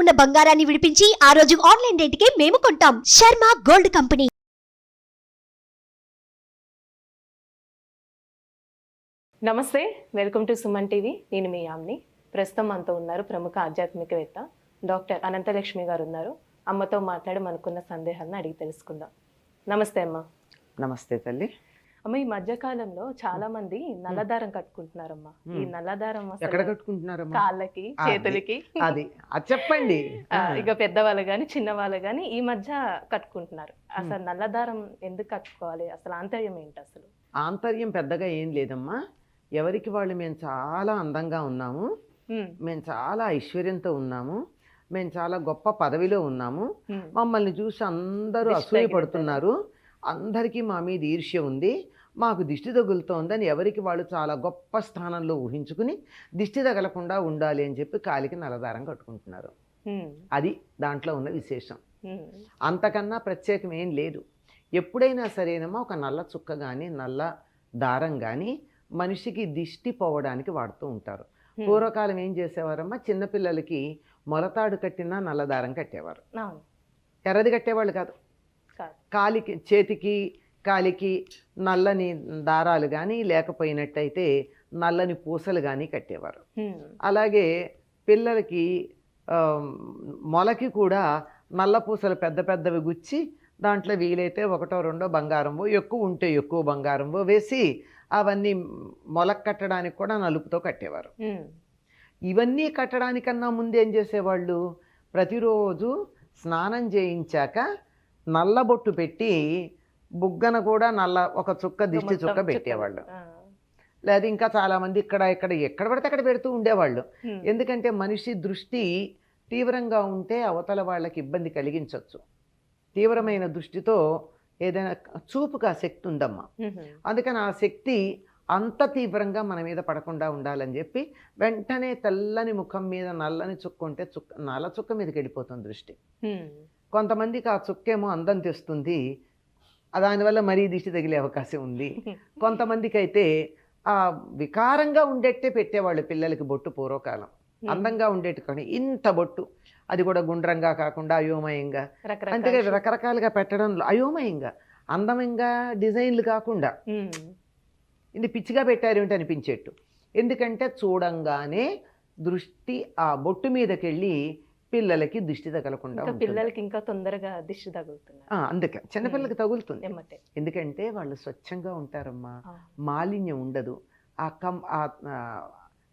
ఉన్న బంగారాన్ని విడిపించి ఆ రోజు ఆన్లైన్ రేటుకే మేము కొంటాం. Sharma gold company. నమస్తే, వెల్కమ్ టు సుమన్ టీవీ. నేను మీ యామ్ని. ప్రస్తుతం మనతో ఉన్నారు ప్రముఖ ఆధ్యాత్మికవేత్త డాక్టర్ అనంతలక్ష్మి గారు ఉన్నారు. అమ్మతో మాట్లాడి మనకున్న సందేహాలను అడిగి తెలుసుకుందాం. నమస్తే అమ్మ. నమస్తే తల్లి. అమ్మ, ఈ మధ్యకాలంలో చాలా మంది నల్లదారం కట్టుకుంటున్నారమ్మా. ఈ నల్లదారం అసలు ఎక్కడ కట్టుకుంటున్నారమ్మా? కాళ్ళకి, చేతులకి. అది చెప్పండి. ఇక పెద్దవాళ్ళు గాని చిన్నవాళ్ళు గాని ఈ మధ్య కట్టుకుంటున్నారు. అసలు నల్లదారం ఎందుకు కట్టుకోవాలి? అసలు ఆంతర్యం ఏంటి అసలు? ఆంతర్యం పెద్దగా ఏం లేదమ్మా. ఎవరికి వాళ్ళు మేము చాలా అందంగా ఉన్నాము, మేము చాలా ఐశ్వర్యంతో ఉన్నాము, మేము చాలా గొప్ప పదవిలో ఉన్నాము, మమ్మల్ని చూసి అందరూ అసూయపడుతున్నారు, అందరికీ మా మీద ఈర్ష్య ఉంది, మాకు దిష్టి తగులుతోందని ఎవరికి వాళ్ళు చాలా గొప్ప స్థానంలో ఊహించుకుని దిష్టి తగలకుండా ఉండాలి అని చెప్పి కాలికి నల్లదారం కట్టుకుంటున్నారు. అది దాంట్లో ఉన్న విశేషం. అంతకన్నా ప్రత్యేకం ఏం లేదు. ఎప్పుడైనా సరేనమ్మా ఒక నల్ల చుక్క కానీ నల్ల దారం కానీ మనిషికి దిష్టి పోవడానికి వాడుతూ ఉంటారు. పూర్వకాలం ఏం చేసేవారమ్మా, చిన్నపిల్లలకి మొలతాడు కట్టినా నల్లదారం కట్టేవారు. ఎర్రది కట్టేవాళ్ళు కాదు. కాలికి, చేతికి, కాలికి నల్లని దారాలు కానీ లేకపోయినట్టయితే నల్లని పూసలు కానీ కట్టేవారు. అలాగే పిల్లలకి మొలకి కూడా నల్ల పూసలు పెద్ద పెద్దవి గుచ్చి దాంట్లో వీలైతే ఒకటో రెండో బంగారంవో, ఎక్కువ ఉంటే ఎక్కువ బంగారంవో వేసి అవన్నీ మొలక కట్టడానికి కూడా నలుపుతో కట్టేవారు. ఇవన్నీ కట్టడానికన్నా ముందు ఏం చేసేవాళ్ళు, ప్రతిరోజు స్నానం చేయించాక నల్లబొట్టు పెట్టి బుగ్గన కూడా నల్ల ఒక చుక్క దిష్టి చుక్క పెట్టేవాళ్ళు. లేదా ఇంకా చాలామంది ఎక్కడ పడితే అక్కడ పెడుతూ ఉండేవాళ్ళు. ఎందుకంటే మనిషి దృష్టి తీవ్రంగా ఉంటే అవతల వాళ్ళకి ఇబ్బంది కలిగించవచ్చు. తీవ్రమైన దృష్టితో ఏదైనా చూపుకు ఆ శక్తి ఉందమ్మా. అందుకని ఆ శక్తి అంత తీవ్రంగా మన మీద పడకుండా ఉండాలని చెప్పి వెంటనే తెల్లని ముఖం మీద నల్లని చుక్క ఉంటే నల్ల చుక్క మీదకి వెళ్ళిపోతుంది దృష్టి. కొంతమందికి ఆ చుక్కేమో అందం తెస్తుంది, దానివల్ల మరీ దిష్టి తగిలే అవకాశం ఉంది. కొంతమందికి అయితే ఆ వికారంగా ఉండేట్టే పెట్టేవాళ్ళు పిల్లలకి బొట్టు. పూర్వకాలం అందంగా ఉండేట్టు కానీ ఇంత బొట్టు, అది కూడా గుండ్రంగా కాకుండా అయోమయంగా, అంతేగా రకరకాలుగా పెట్టడంలో అయోమయంగా, అందమంగా డిజైన్లు కాకుండా ఇది పిచ్చిగా పెట్టారు ఏమిటి అనిపించేట్టు. ఎందుకంటే చూడంగానే దృష్టి ఆ బొట్టు మీదకి వెళ్ళి పిల్లలకి దిష్టి తగలకుండా, పిల్లలకి ఇంకా తొందరగా దిష్టి తగులుతుంది. అందుకే చిన్నపిల్లలకి తగులుతుంది. ఎందుకంటే వాళ్ళు స్వచ్ఛంగా ఉంటారమ్మా, మాలిన్యం ఉండదు.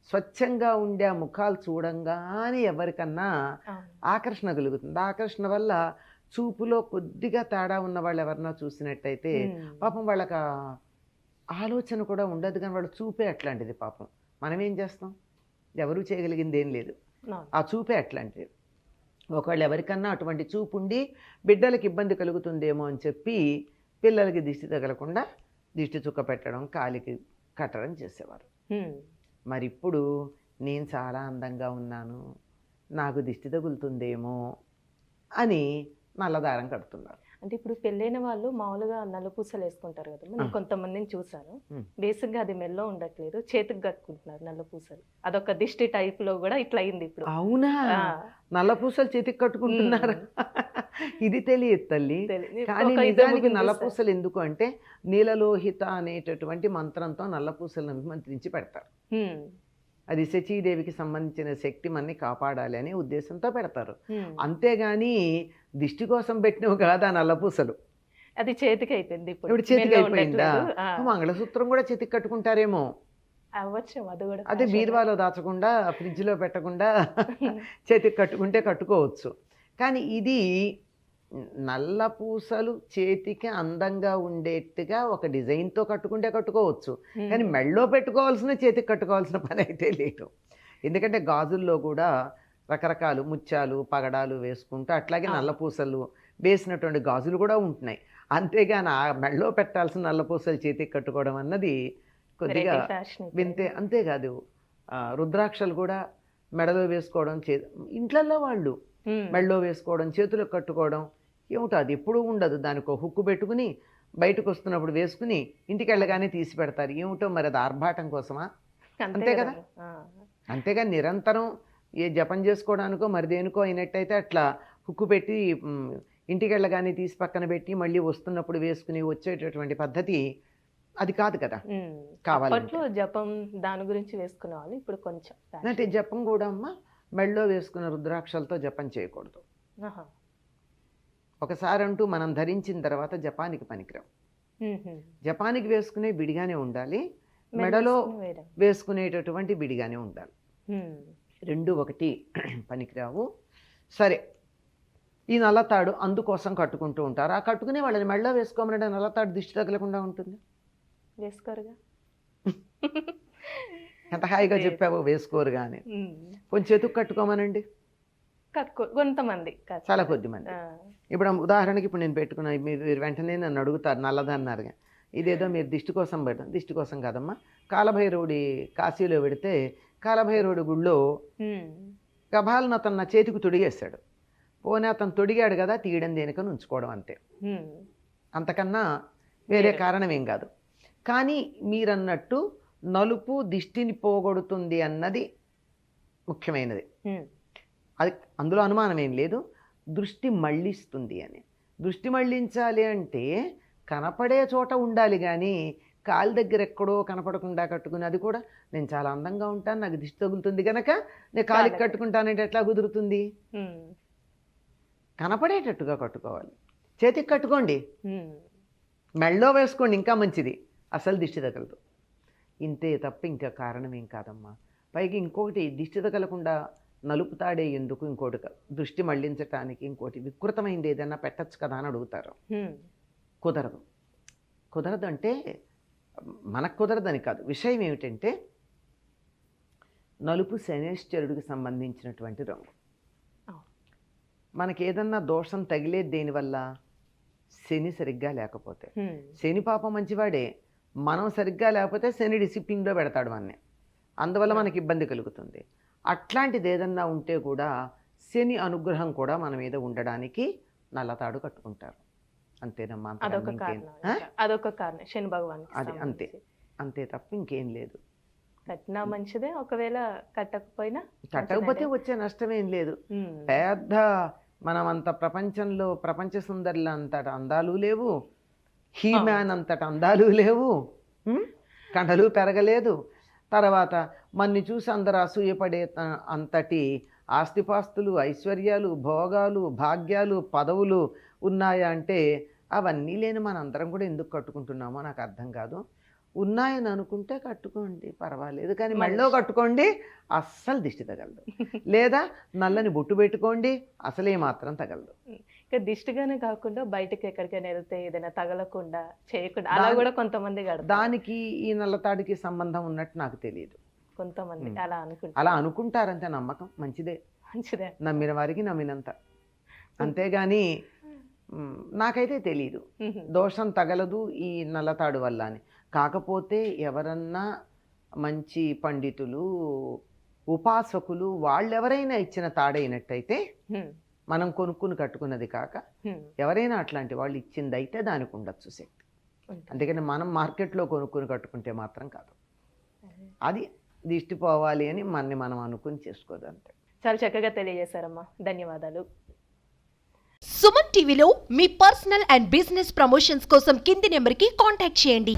స్వచ్ఛంగా ఉండే ఆ ముఖాలు చూడంగానే ఎవరికన్నా ఆకర్షణ కలుగుతుంది. ఆకర్షణ వల్ల చూపులో కొద్దిగా తేడా ఉన్న వాళ్ళు ఎవరన్నా చూసినట్టయితే పాపం వాళ్ళకి ఆలోచన కూడా ఉండదు, కానీ వాళ్ళ చూపే అట్లాంటిది. పాపం మనం ఏం చేస్తాం, ఎవరు చేయగలిగింది ఏం లేదు, ఆ చూపే అట్లాంటిది. ఒకవేళ ఎవరికన్నా అటువంటి చూపు ఉండి బిడ్డలకి ఇబ్బంది కలుగుతుందేమో అని చెప్పి పిల్లలకి దిష్టి తగలకుండా దిష్టి చుక్క పెట్టడం, కాలికి కట్టడం చేసేవారు. మరి ఇప్పుడు నేను చాలా అందంగా ఉన్నాను, నాకు దిష్టి తగులుతుందేమో అని నల్లదారం కడుతున్నారు. అంటే ఇప్పుడు పెళ్ళైన వాళ్ళు మామూలుగా నల్లపూసలు వేసుకుంటారు కదా, నేను కొంతమందిని చూసాను. బేసిక్గా అది మెల్లో ఉండట్లేదు, చేతికి కట్టుకుంటున్నారు నల్లపూసలు. అదొక దిష్టి టైప్ లో కూడా ఇట్లా అయింది ఇప్పుడు. అవునా, నల్లపూసలు చేతికి కట్టుకుంటున్నారు? ఇది తెలియదు తల్లి. కానీ నిజానికి నల్లపూసలు ఎందుకు అంటే నీలలోహిత అనేటటువంటి మంత్రంతో నల్లపూసలను మంత్రించి పెడతారు. అది శచీదేవికి సంబంధించిన శక్తి మనని కాపాడాలి అనే ఉద్దేశంతో పెడతారు. అంతేగాని దిష్టి కోసం పెట్టినవి కాదు ఆ నల్లపూసలు. అది చేతికి అయిపోయింది. ఇప్పుడు చేతికి అయిపోయిందా? మంగళసూత్రం కూడా చేతికి కట్టుకుంటారేమో, అదే బీరువాలో దాచకుండా ఫ్రిడ్జ్లో పెట్టకుండా చేతికి కట్టుకుంటే కట్టుకోవచ్చు. కానీ ఇది నల్ల పూసలు చేతికి అందంగా ఉండేట్టుగా ఒక డిజైన్తో కట్టుకుంటే కట్టుకోవచ్చు, కానీ మెళ్ళో పెట్టుకోవాల్సిన, చేతికి కట్టుకోవాల్సిన పని అయితే లేదు. ఎందుకంటే గాజుల్లో కూడా రకరకాలు ముత్యాలు, పగడాలు వేసుకుంటూ అట్లాగే నల్ల పూసలు వేసినటువంటి గాజులు కూడా ఉంటున్నాయి. అంతేగాని ఆ మెళ్ళో పెట్టాల్సిన నల్ల పూసలు చేతికి కట్టుకోవడం అన్నది కొద్దిగా వింతే. అంతేకాదు రుద్రాక్షలు కూడా మెడలో వేసుకోవడం, ఇంట్లల్లో వాళ్ళు మెళ్ళో వేసుకోవడం, చేతులకు కట్టుకోవడం ఏమిటో అది ఎప్పుడూ ఉండదు. దానికి ఒక హుక్కు పెట్టుకుని బయటకు వస్తున్నప్పుడు వేసుకుని ఇంటికి వెళ్ళగానే తీసి పెడతారు. ఏమిటో మరి అది ఆర్భాటం కోసమా? అంతే కదా. అంతేగా నిరంతరం ఏ జపం చేసుకోవడానికో మరి దేనికో అయినట్టయితే అట్లా హుక్కు పెట్టి ఇంటికి వెళ్ళగానే తీసి పక్కన పెట్టి మళ్ళీ వస్తున్నప్పుడు వేసుకుని వచ్చేటటువంటి పద్ధతి అది కాదు కదా. కావాలంటే అప్పట్లో జపం దాని గురించి వేసుకునే వాళ్ళు, ఇప్పుడు కొంచెం అంటే జపం కూడా అమ్మ మెళ్ళో వేసుకున్న రుద్రాక్షలతో జపం చేయకూడదు. ఆహా. ఒకసారి అంటూ మనం ధరించిన తర్వాత జపానికి పనికిరాం. జపానికి వేసుకునే విడిగానే ఉండాలి, మెడలో వేసుకునేటటువంటి విడిగానే ఉండాలి. రెండు ఒకటి పనికిరావు. సరే, ఈ నల్లతాడు అందుకోసం కట్టుకుంటూ ఉంటారు. ఆ కట్టుకునే వాళ్ళని మెడలో వేసుకోమనంటే నల్లతాడు దిష్టి తగలకుండా ఉంటుంది. వేసుకోరుగా. ఎంత హాయిగా చెప్పావో వేసుకోరు కానీ. కొంచెం చేతుకు కట్టుకోమనండి. కొంతమంది, చాలా కొద్ది మంది. ఇప్పుడు ఉదాహరణకి ఇప్పుడు నేను పెట్టుకున్నా, మీరు వెంటనే నన్ను అడుగుతారు నల్లదన్నారుగా, ఇదేదో మీరు దిష్టి కోసం పెడతాం. దిష్టి కోసం కాదమ్మా, కాలభైరవుడి కాశీలో పెడితే కాలభైరవుడి గుళ్ళో గభాలను అతను నా చేతికి తొడిగేశాడు. పోనీ అతను తొడిగాడు కదా, తీయడం దేనికని ఉంచుకోవడం అంతే, అంతకన్నా వేరే కారణం ఏం కాదు. కానీ మీరన్నట్టు నలుపు దిష్టిని పోగొడుతుంది అన్నది ముఖ్యమైనది. అది అందులో అనుమానం ఏం లేదు. దృష్టి మళ్ళిస్తుంది అని. దృష్టి మళ్ళించాలి అంటే కనపడే చోట ఉండాలి కానీ కాలు దగ్గర ఎక్కడో కనపడకుండా కట్టుకుని, అది కూడా నేను చాలా అందంగా ఉంటాను నాకు దిష్టి తగులుతుంది కనుక నేను కాలికి కట్టుకుంటానంటే ఎట్లా కుదురుతుంది? కనపడేటట్టుగా కట్టుకోవాలి. చేతికి కట్టుకోండి, మెళ్ళో వేసుకోండి, ఇంకా మంచిది, అసలు దిష్టి తగలదు. ఇంతే తప్ప ఇంకా కారణం ఏం కాదమ్మా. పైకి ఇంకొకటి, దిష్టి తగలకుండా నలుపు తాడే ఎందుకు, ఇంకోటి దృష్టి మళ్లించటానికి ఇంకోటి వికృతమైంది ఏదైనా పెట్టచ్చు కదా అని అడుగుతారు. కుదరదు. కుదరదు అంటే మనకు కుదరదని కాదు, విషయం ఏమిటంటే నలుపు శనేశ్వరుడికి సంబంధించినటువంటి రంగు. మనకి ఏదన్నా దోషం తగిలేది దేనివల్ల? శని సరిగ్గా లేకపోతే. శని పాప మంచివాడే, మనం సరిగ్గా లేకపోతే శని డిసిప్లిన్లో పెడతాడు మనని, అందువల్ల మనకి ఇబ్బంది కలుగుతుంది. అట్లాంటిది ఏదన్నా ఉంటే కూడా శని అనుగ్రహం కూడా మన మీద ఉండడానికి నల్లతాడు కట్టుకుంటారు. అంతేనమ్మా, అదొక కారణం శని భగవాన్. అది అంతే, అంతే తప్ప ఇంకేం లేదు. కట్టినా మంచిదే, ఒకవేళ కట్టకపోతే వచ్చే నష్టమేం లేదు. పెద్ద మనం అంత ప్రపంచంలో ప్రపంచ సుందరులు అంతట అందాలు లేవు, హీ మ్యాన్ అంతట అందాలు లేవు, కండలు పెరగలేదు. తర్వాత మన్ని చూసి అందరు అసూయపడే అంతటి ఆస్తిపాస్తులు, ఐశ్వర్యాలు, భోగాలు, భాగ్యాలు, పదవులు ఉన్నాయా అంటే అవన్నీ లేని మనందరం కూడా ఎందుకు కట్టుకుంటున్నామో నాకు అర్థం కాదు. ఉన్నాయని అనుకుంటే కట్టుకోండి, పర్వాలేదు, కానీ మెళ్ళో కట్టుకోండి, అస్సలు దిష్టి తగలదు. లేదా నల్లని బొట్టు పెట్టుకోండి, అసలే మాత్రం తగలదు. ఇక దిష్టిగానే కాకుండా బయటకి ఎక్కడికైనా వెళ్తే ఏదైనా తగలకుండా చేయకుండా అలా కూడా కొంతమంది దానికి ఈ నల్లతాడికి సంబంధం ఉన్నట్టు నాకు తెలియదు. కొంతమంది అలా అనుకుంటారంటే నమ్మకం మంచిదే, నమ్మిన వారికి నమ్మినంత. అంతేగాని నాకైతే తెలీదు దోషం తగలదు ఈ నల్లతాడు వల్ల అని. కాకపోతే ఎవరన్నా మంచి పండితులు, ఉపాసకులు వాళ్ళెవరైనా ఇచ్చిన తాడైనట్టయితే, మనం కొనుక్కుని కట్టుకున్నది కాక ఎవరైనా అట్లాంటి వాళ్ళు ఇచ్చింది అయితే దానికి ఉండొచ్చు శక్తి. అందుకని మనం మార్కెట్లో కొనుక్కుని కట్టుకుంటే మాత్రం కాదు. అది దిష్టి పోవాలి అని మనం అనుకుని చేసుకోదు అంతే. చాలా చక్కగా తెలియజేశారమ్మా, ధన్యవాదాలు. సుమన్ టీవీలో మీ పర్సనల్ అండ్ బిజినెస్ ప్రమోషన్స్ కోసం కింది నెంబర్కి కాంటాక్ట్ చేయండి.